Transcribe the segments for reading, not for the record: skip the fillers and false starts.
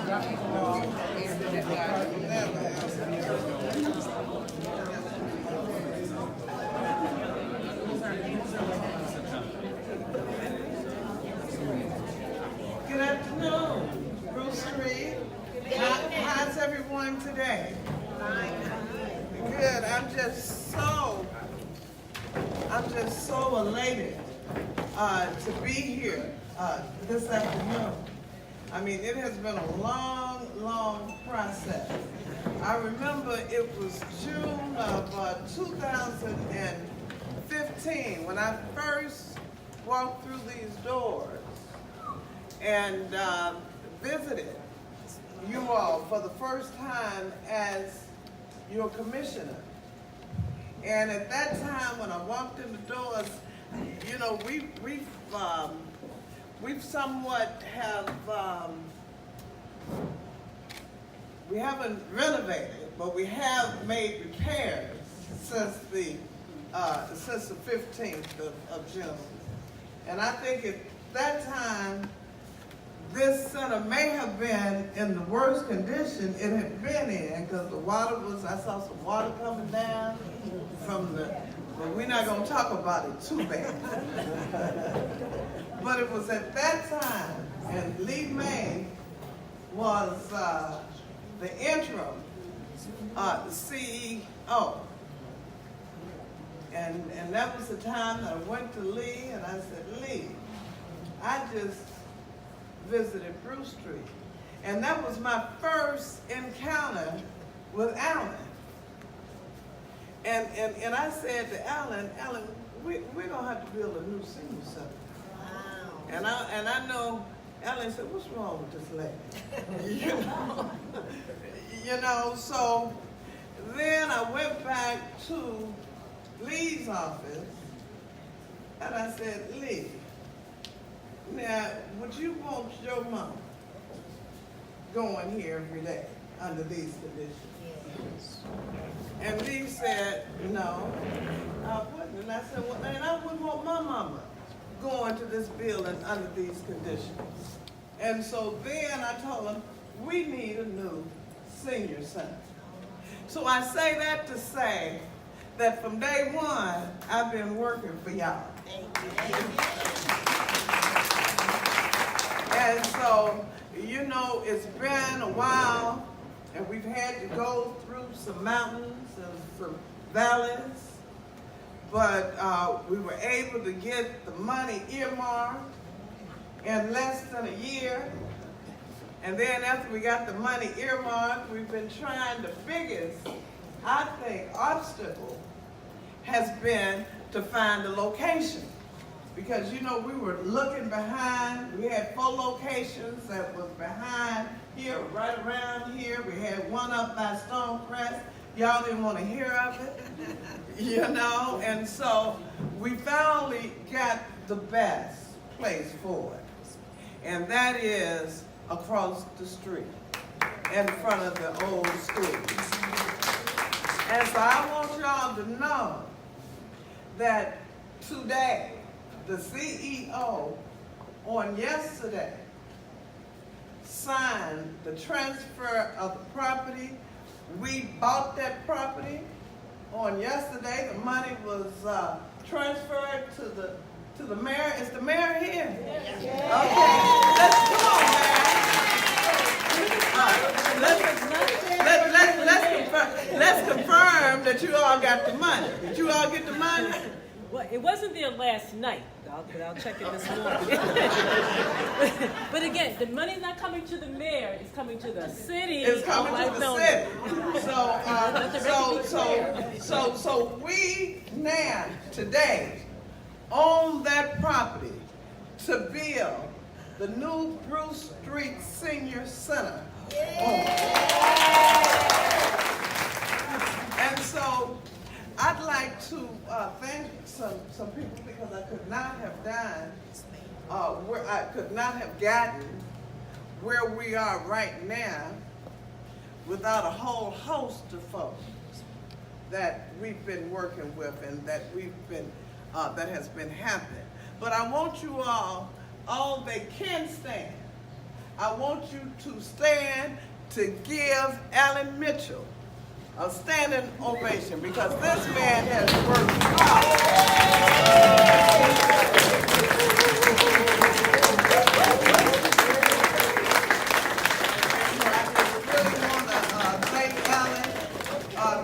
Good afternoon, Bruce Street. How's everyone today? Good. I'm just so elated to be here this afternoon. I mean, it has been a long process. I remember it was June of 2015 when I first walked through these doors and visited you all for the first time as your commissioner. And at that time, when I walked in the doors, you know, we've somewhat have we haven't renovated, but we have made repairs since the 15th of June. And I think at that time, this center may have been in the worst condition it had been in, because the water was, I saw some water coming down from the, but we're not going to talk about it too bad. But it was at that time, and Lee May was the interim CEO. And that was the time that I went to Lee and I said, Lee, I just visited Bruce Street. And that was my first encounter with Alan. And I said to Alan, we're going to have to build a new senior center. Wow. And I know, Alan said, what's wrong with this lady? you know, so then I went back to Lee's office and I said, Lee, now, would you want your mom going here every day under these conditions? Yes. And Lee said, no, I wouldn't. And I said, well, and I wouldn't want my mama going to this building under these conditions. And so then I told him, we need a new senior center. So I say that to say that from day one, I've been working for y'all. And so, you know, it's been a while, and we've had to go through some mountains and some valleys, but we were able to get the money earmarked in less than a year. And then after we got the money earmarked, we've been trying. The biggest, I think, obstacle has been to find a location. Because, you know, we were looking behind. We had 4 locations that was behind here, right around here. We had one up by Stonecrest. Y'all didn't want to hear of it, you know. And so we finally got the best place for it. And that is across the street in front of the old school. And so I want y'all to know that today, the CEO on yesterday signed the transfer of the property. We bought that property on yesterday. The money was transferred to the mayor. Is the mayor here? Yes. Okay. Let's confirm that you all got the money. Did you all get the money? Well, it wasn't there last night, but I'll check it this morning. But again, the money's not coming to the mayor; it's coming to the city. It's coming to the city. So we now today own that property to build the new Bruce Street Senior Center. And so I'd like to thank some people, because I could not have done where I could not have gotten where we are right now without a whole host of folks that we've been working with and that we've been that has been happening. But I want you all they can stand, I want you to stand to give Alan Mitchell a standing ovation because this man has worked hard.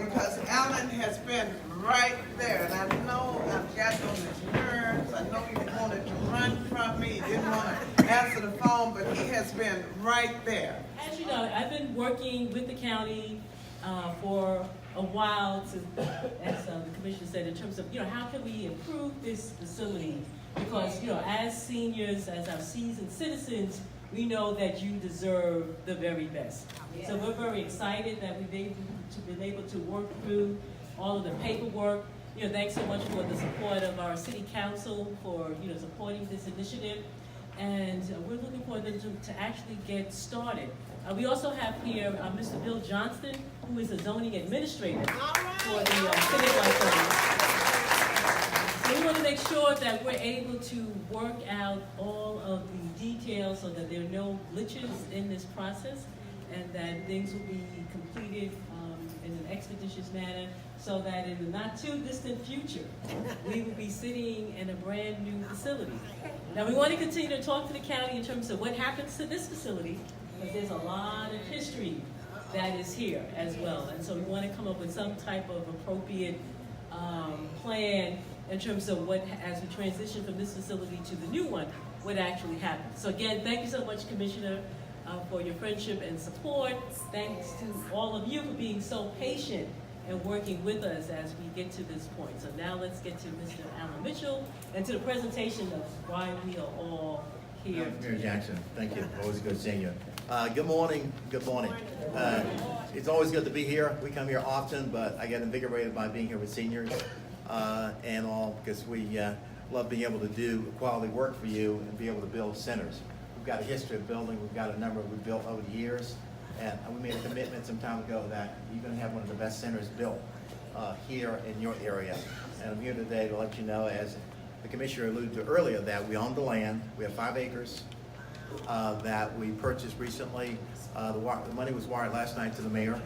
Because Alan has been right there, and I know I've gotten on his nerves. I know he wanted to run from me, he didn't want to answer the phone, but he has been right there. As you know, I've been working with the county for a while to, as the commissioner said, in terms of, how can we improve this facility? Because, as seniors, as our seasoned citizens, we know that you deserve the very best. Yeah. So we're very excited that we've been able to work through all of the paperwork. Thanks so much for the support of our city council for, supporting this initiative. And we're looking forward to actually get started. We also have here Mr. Bill Johnston, who is a zoning administrator for the City of Lithonia. So we want to make sure that we're able to work out all of the details so that there are no glitches in this process and that things will be completed in an expeditious manner so that in the not too distant future, we will be sitting in a brand new facility. Now we want to continue to talk to the county in terms of what happens to this facility because there's a lot of history that is here as well. And so we want to come up with some type of appropriate plan in terms of what, as we transition from this facility to the new one, what actually happens. So again, thank you so much, Commissioner, for your friendship and support. Thanks to all of you for being so patient and working with us as we get to this point. So now let's get to Mr. Alan Mitchell and to the presentation of why we are all here. Mayor Jackson, thank you. Always good seeing you. Good morning. Good morning. It's always good to be here. We come here often, but I get invigorated by being here with seniors and all because we love being able to do quality work for you and be able to build centers. We've got a history of building. We've got a number we've built over the years. And we made a commitment some time ago that you're going to have one of the best centers built here in your area. And I'm here today to let you know, as the commissioner alluded to earlier, that we own the land. We have 5 acres that we purchased recently. The money was wired last night to the mayor.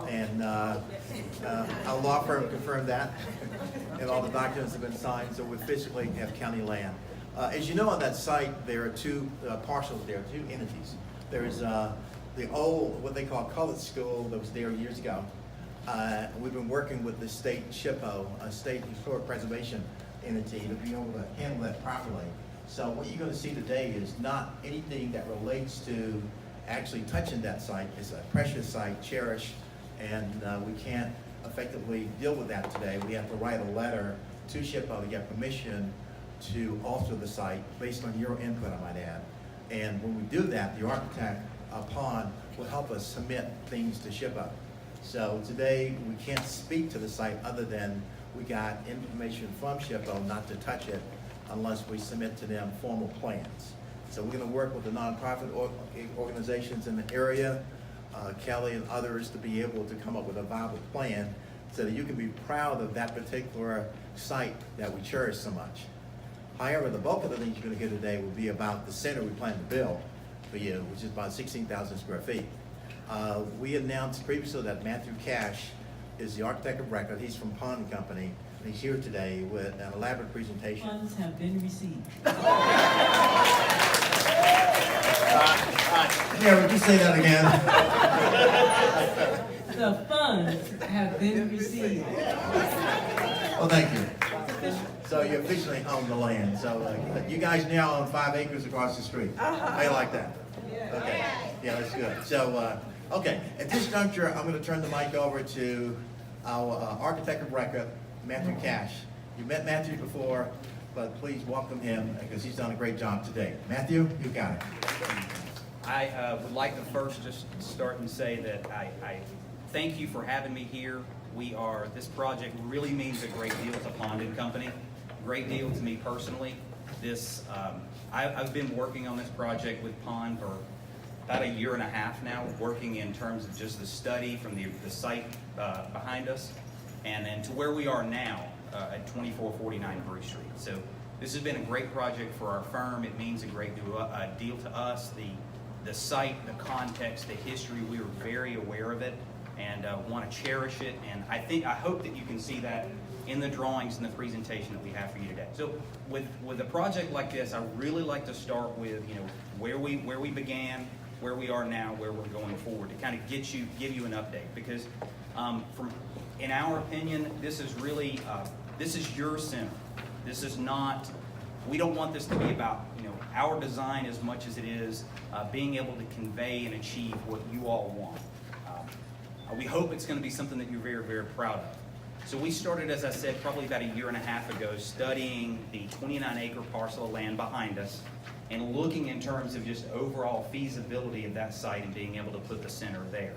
And our law firm confirmed that. And all the documents have been signed, so we physically have county land. As you know, on that site, there are 2 parcels there, 2 entities. There's the old, what they call colored school that was there years ago. We've been working with the state SHPO, a state historic preservation entity, to be able to handle that properly. So what you're going to see today is not anything that relates to actually touching that site. It's a precious site, cherished, and we can't effectively deal with that today. We have to write a letter to SHPO to get permission to alter the site based on your input, I might add. And when we do that, the architect upon will help us submit things to SHPO. So today we can't speak to the site other than we got information from SHPO not to touch it unless we submit to them formal plans. So we're going to work with the nonprofit organizations in the area, Kelly and others, to be able to come up with a viable plan so that you can be proud of that particular site that we cherish so much. However, the bulk of the things you're going to hear today will be about the center we plan to build for you, which is about 16,000 square feet. We announced previously that Matthew Cash is the architect of record. He's from Pond Company, and he's here today with an elaborate presentation. Funds have been received. Yeah, would you say that again? The funds have been received. Well, thank you. So you officially own the land. So you guys now own 5 acres across the street. How you like that? Okay. Yeah, that's good. So, okay. At this juncture, I'm going to turn the mic over to our architect of record, Matthew Cash. You met Matthew before, but please welcome him because he's done a great job today. Matthew, you got it. I would like to first just start and say that I thank you for having me here. This project really means a great deal to Pond Company, great deal to me personally. I've been working on this project with Pond for about 1.5 years now, working in terms of just the study from the site behind us and then to where we are now at 2449 Bruce Street. So this has been a great project for our firm. It means a great deal to us. the site, the context, the history, we were very aware of it and want to cherish it. And I hope that you can see that in the drawings and the presentation that we have for you today. So with a project like this, I really like to start with, where we began, where we are now, where we're going forward, to kind of give you an update. Because in our opinion, this is really, this is your center. This is not, we don't want this to be about, our design as much as it is being able to convey and achieve what you all want. We hope it's going to be something that you're very, very proud of. So we started, as I said, probably about a year and a half ago, studying the 29-acre parcel of land behind us and looking in terms of just overall feasibility of that site and being able to put the center there.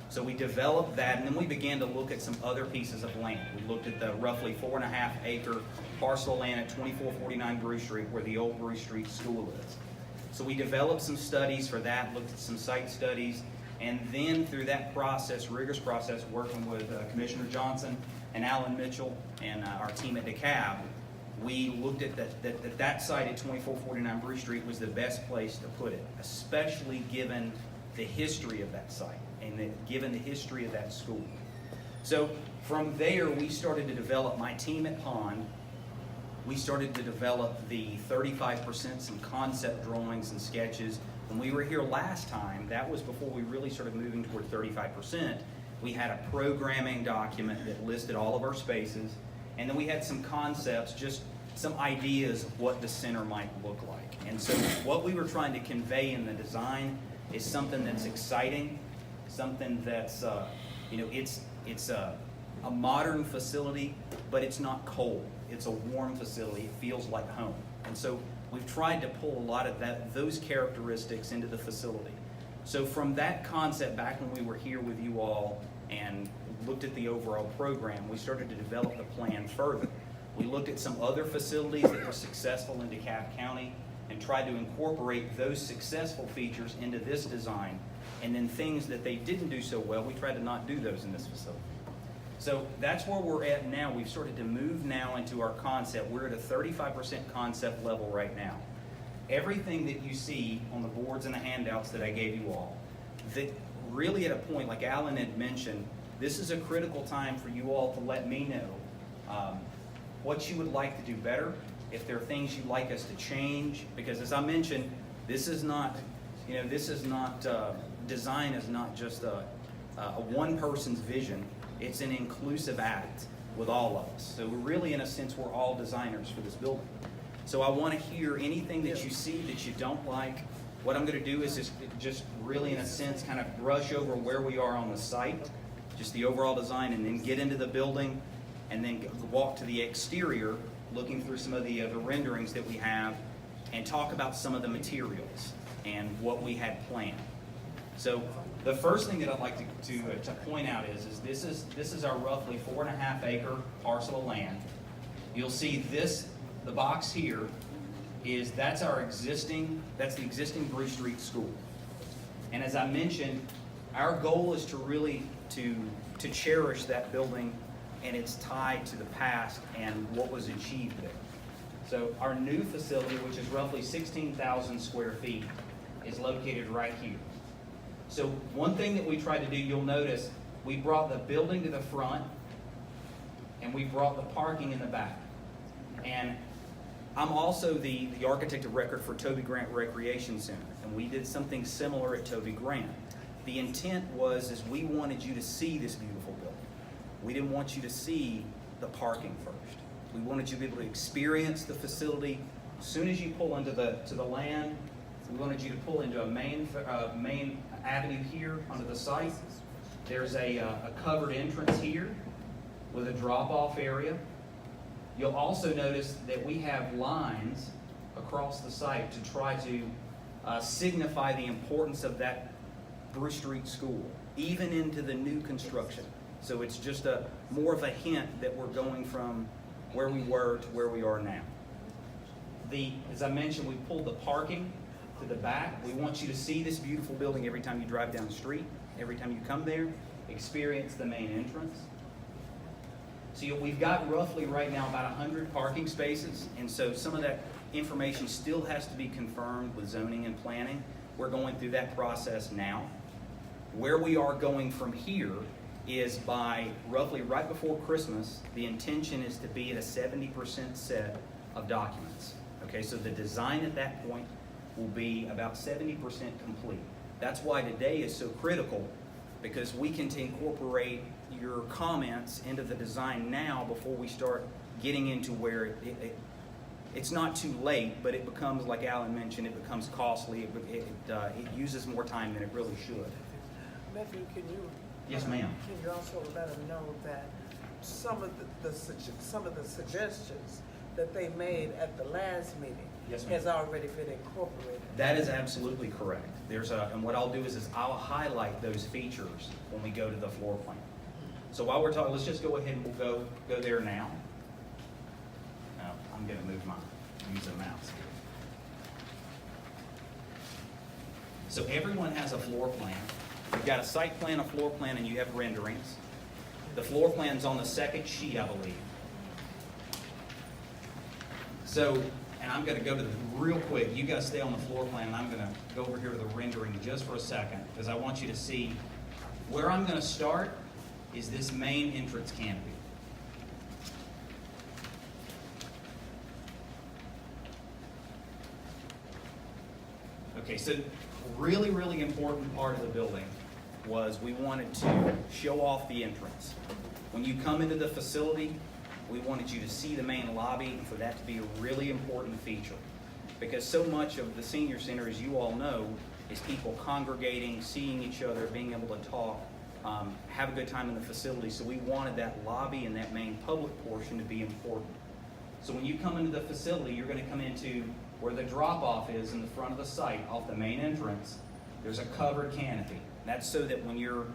So we developed that, and then we began to look at some other pieces of land. We looked at the roughly 4.5-acre parcel of land at 2449 Bruce Street, where the old Bruce Street School is. So we developed some studies for that, looked at some site studies, and then through that process, rigorous process, working with Commissioner Johnson and Alan Mitchell and our team at DeKalb, we looked at that site at 2449 Bruce Street was the best place to put it, especially given the history of that site and given the history of that school. So from there, we started to develop, my team at Pond, we started to develop the 35%, some concept drawings and sketches. When we were here last time, that was before we really started moving toward 35%. We had a programming document that listed all of our spaces, and then we had some concepts, just some ideas of what the center might look like. And so what we were trying to convey in the design is something that's exciting, something that's, it's a modern facility, but it's not cold. It's a warm facility. It feels like home. And so we've tried to pull a lot of those characteristics into the facility. So from that concept, back when we were here with you all and looked at the overall program, we started to develop the plan further. We looked at some other facilities that were successful in DeKalb County and tried to incorporate those successful features into this design. And then things that they didn't do so well, we tried to not do those in this facility. So that's where we're at now. We've started to move now into our concept. We're at a 35% concept level right now. Everything that you see on the boards and the handouts that I gave you all, that really at a point, like Alan had mentioned, this is a critical time for you all to let me know what you would like to do better, if there are things you'd like us to change, because as I mentioned, this is not, design is not just a one person's vision. It's an inclusive act with all of us. So really, in a sense, we're all designers for this building. So I want to hear anything that you see that you don't like. What I'm going to do is just really, in a sense, kind of brush over where we are on the site, just the overall design, and then get into the building, and then walk to the exterior, looking through some of the renderings that we have, and talk about some of the materials and what we had planned. So the first thing that I'd like to point out is this is our roughly 4.5-acre parcel of land. You'll see this, the box here, that's the existing Bruce Street School. And as I mentioned, our goal is to really to cherish that building and its tie to the past and what was achieved there. So our new facility, which is roughly 16,000 square feet, is located right here. So one thing that we tried to do, you'll notice, we brought the building to the front and we brought the parking in the back. And I'm also the architect of record for Toby Grant Recreation Center, and we did something similar at Toby Grant. The intent is we wanted you to see this beautiful building. We didn't want you to see the parking first. We wanted you to be able to experience the facility. As soon as you pull into the land, we wanted you to pull into a main avenue here onto the site. There's a covered entrance here with a drop-off area. You'll also notice that we have lines across the site to try to signify the importance of that Bruce Street School, even into the new construction. So it's just more of a hint that we're going from where we were to where we are now. As I mentioned, we pulled the parking to the back. We want you to see this beautiful building every time you drive down the street, every time you come there, experience the main entrance. So we've got roughly right now about 100 parking spaces, and so some of that information still has to be confirmed with zoning and planning, We're going through that process now. Where we are going from here is by roughly right before Christmas, the intention is to be at a 70% set of documents. Okay, so the design at that point will be about 70% complete. That's why today is so critical, because we can incorporate your comments into the design now before we start getting into where it's not too late, but it becomes, like Alan mentioned, it becomes costly. It uses more time than it really should. Matthew, can you? Yes, ma'am. Can you also let them know that some of the suggestions that they made at the last meeting Yes, ma'am. has already been incorporated? That is absolutely correct. And what I'll do is I'll highlight those features when we go to the floor plan. So while we're talking, let's just go ahead and we'll go there now. Now, I'm going to use the mouse here. So everyone has a floor plan. You've got a site plan, a floor plan, and you have renderings. The floor plan's on the second sheet, I believe. So, and I'm going to go to the real quick. You guys stay on the floor plan, and I'm going to go over here to the rendering just for a second, because I want you to see where I'm going to start is this main entrance canopy. Okay, so really, really important part of the building was we wanted to show off the entrance. When you come into the facility, we wanted you to see the main lobby, and for that to be a really important feature. Because so much of the senior center, as you all know, is people congregating, seeing each other, being able to talk, have a good time in the facility. So we wanted that lobby and that main public portion to be important. So when you come into the facility, you're going to come into where the drop-off is in the front of the site, off the main entrance. There's a covered canopy. That's so that when you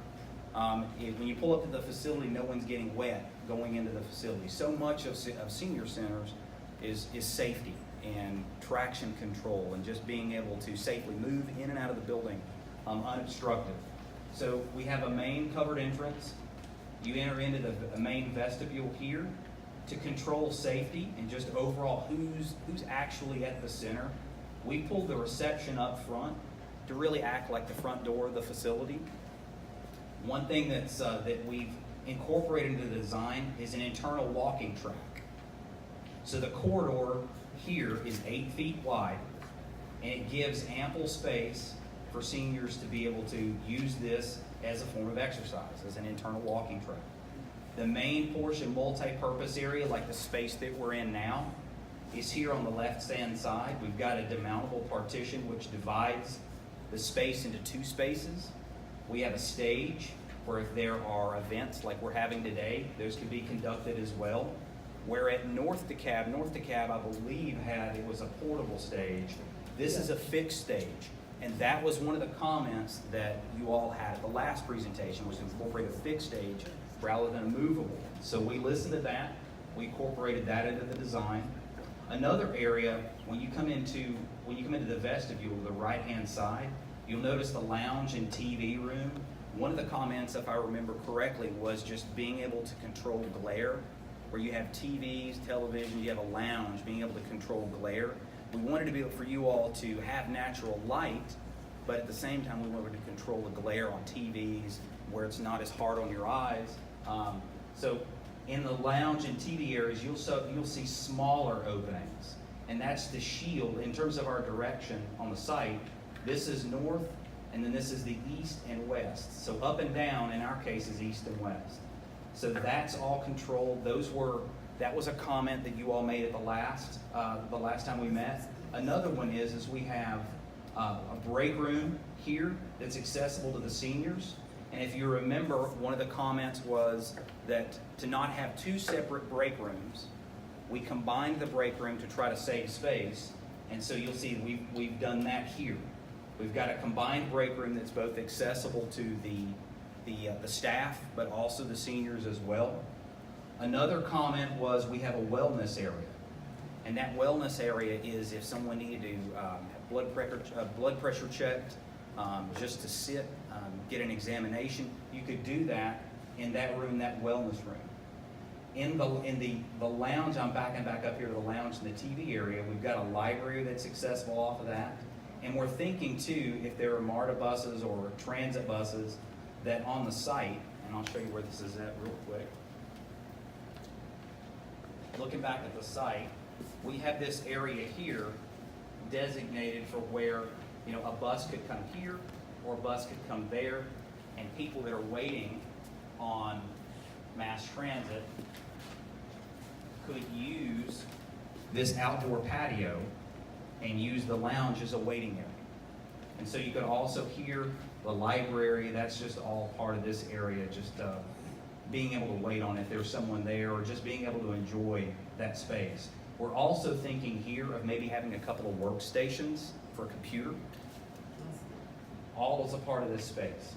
pull up to the facility, no one's getting wet going into the facility. So much of senior centers is safety and traction control and just being able to safely move in and out of the building unobstructed. So we have a main covered entrance. You enter into the main vestibule here to control safety and just overall who's actually at the center. We pulled the reception up front to really act like the front door of the facility. One thing that we've incorporated into the design is an internal walking track. So the corridor here is 8 feet wide, and it gives ample space for seniors to be able to use this as a form of exercise, as an internal walking track. The main portion, multi-purpose area, like the space that we're in now, is here on the left-hand side. We've got a demountable partition which divides the space into 2 spaces. We have a stage where if there are events like we're having today, those can be conducted as well. Where at North DeKalb, I believe, it was a portable stage. This is a fixed stage. And that was one of the comments that you all had at the last presentation, was to incorporate a fixed stage rather than a movable. So we listened to that. We incorporated that into the design. Another area, when you come into the vestibule, the right-hand side, you'll notice the lounge and TV room. One of the comments, if I remember correctly, was just being able to control glare, where you have TVs, television, you have a lounge, being able to control glare. We wanted to be able for you all to have natural light, but at the same time we wanted to control the glare on TVs where it's not as hard on your eyes. So in the lounge and TV areas, you'll see smaller openings, and that's the shield. In terms of our direction on the site, this is north, and then this is the east and west. So up and down, in our case, is east and west. So that's all controlled. That was a comment that you all made at the last time we met. Another one is we have a break room here that's accessible to the seniors. And if you remember, one of the comments was that to not have 2 separate break rooms, we combined the break room to try to save space. And so you'll see we've done that here. We've got a combined break room that's both accessible to the staff, but also the seniors as well. Another comment was we have a wellness area. And that wellness area is if someone needed to have blood pressure checked, just to sit, get an examination, you could do that in that room, that wellness room. In the lounge, I'm backing back up here to the lounge and the TV area, we've got a library that's accessible off of that. And we're thinking too, if there are MARTA buses or transit buses, that on the site, and I'll show you where this is at real quick. Looking back at the site, we have this area here designated for where, you know, a bus could come here or a bus could come there, and people that are waiting on mass transit could use this outdoor patio and use the lounge as a waiting area. And so you could also hear the library. That's just all part of this area, just being able to wait on if there's someone there, or just being able to enjoy that space. We're also thinking here of maybe having a couple of workstations for a computer. All is a part of this space.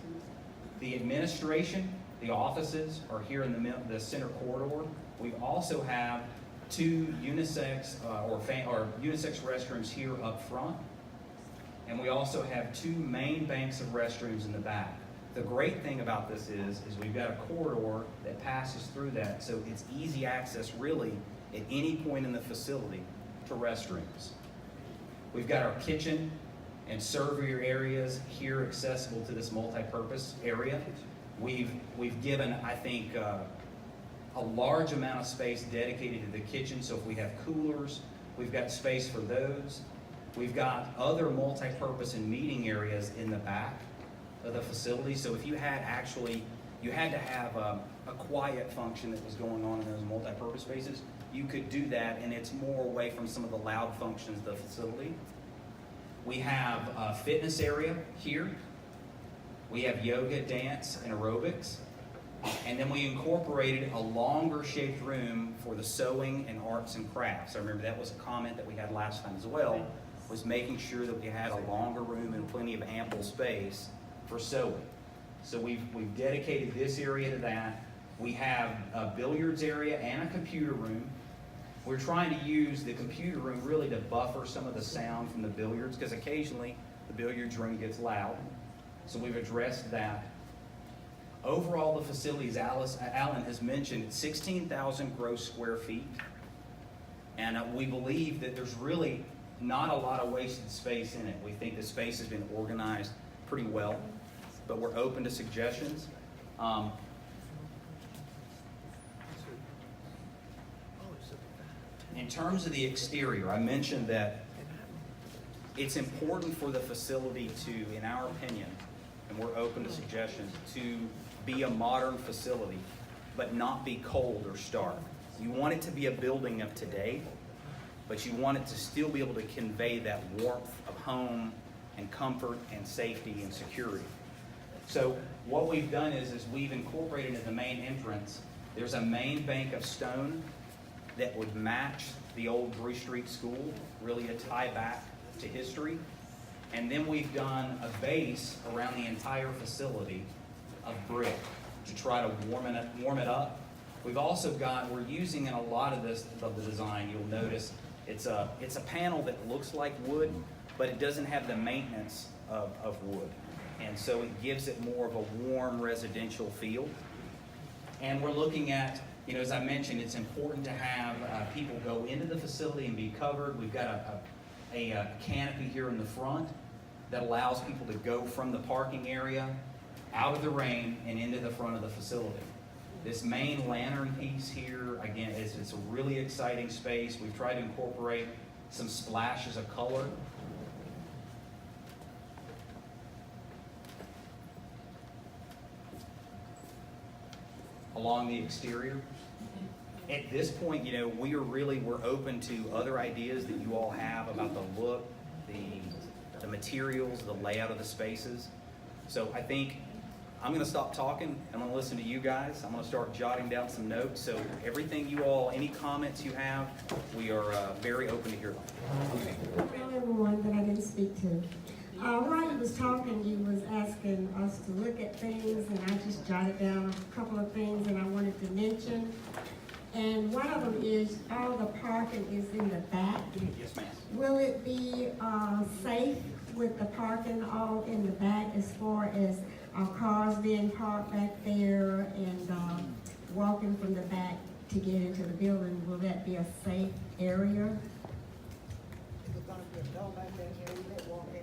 The administration, the offices are here in the center corridor. We also have two unisex or unisex restrooms here up front, and we also have two main banks of restrooms in the back. The great thing about this is we've got a corridor that passes through that, so it's easy access really at any point in the facility to restrooms. We've got our kitchen and server areas here accessible to this multi-purpose area. We've given, I think, a large amount of space dedicated to the kitchen, so if we have coolers, we've got space for those. We've got other multi-purpose and meeting areas in the back of the facility, so if you had to have a quiet function that was going on in those multi-purpose spaces, you could do that, and it's more away from some of the loud functions of the facility. We have a fitness area here. We have yoga, dance, and aerobics. And then we incorporated a longer shaped room for the sewing and arts and crafts. I remember that was a comment that we had last time as well, was making sure that we had a longer room and plenty of ample space for sewing. So we've dedicated this area to that. We have a billiards area and a computer room. We're trying to use the computer room really to buffer some of the sound from the billiards, because occasionally the billiards room gets loud. So we've addressed that. Overall, the facility, as Alan has mentioned, it's 16,000 gross square feet. And we believe that there's really not a lot of wasted space in it. We think the space has been organized pretty well, but we're open to suggestions. In terms of the exterior, I mentioned that it's important for the facility to, in our opinion, and we're open to suggestions, to be a modern facility, but not be cold or stark. You want it to be a building of today, but you want it to still be able to convey that warmth of home and comfort and safety and security. So what we've done is we've incorporated in the main entrance, there's a main bank of stone that would match the old Bruce Street School, really a tie back to history. And then we've done a base around the entire facility of brick to try to warm it up. We've also we're using in a lot of the design, you'll notice, it's a panel that looks like wood, but it doesn't have the maintenance of wood. And so it gives it more of a warm residential feel. And we're looking at, as I mentioned, it's important to have people go into the facility and be covered. We've got a canopy here in the front that allows people to go from the parking area out of the rain and into the front of the facility. This main lantern piece here, again, it's a really exciting space. We've tried to incorporate some splashes of color. Along the exterior. At this point, we're open to other ideas that you all have about the look, the materials, the layout of the spaces. So I think I'm going to stop talking. I'm going to listen to you guys. I'm going to start jotting down some notes. So everything you all, any comments you have, we are very open to hear them. Hello, everyone that I didn't speak to. While you was talking, you was asking us to look at things, and I just jotted down a couple of things that I wanted to mention. And one of them is all the parking is in the back. Yes, ma'am. Will it be safe with the parking all in the back as far as cars being parked back there and walking from the back to get into the building? Will that be a safe area? Is it gonna be a door back there, you let walk in?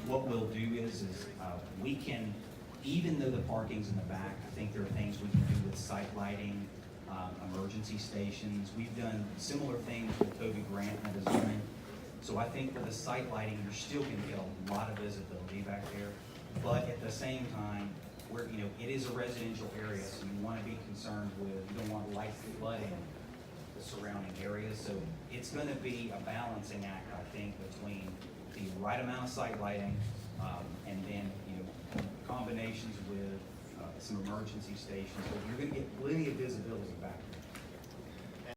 what we'll do is we can, even though the parking's in the back, I think there are things we can do with site lighting, emergency stations. We've done similar things with Toby Grant and the design. So I think with the site lighting, you're still gonna get a lot of visibility back there. But at the same time, where, you know, it is a residential area, so you wanna be concerned with, you don't want light flooding the surrounding areas. So it's gonna be a balancing act, I think, between the right amount of site lighting, and then, you know, combinations with some emergency stations. But you're gonna get plenty of visibility back there.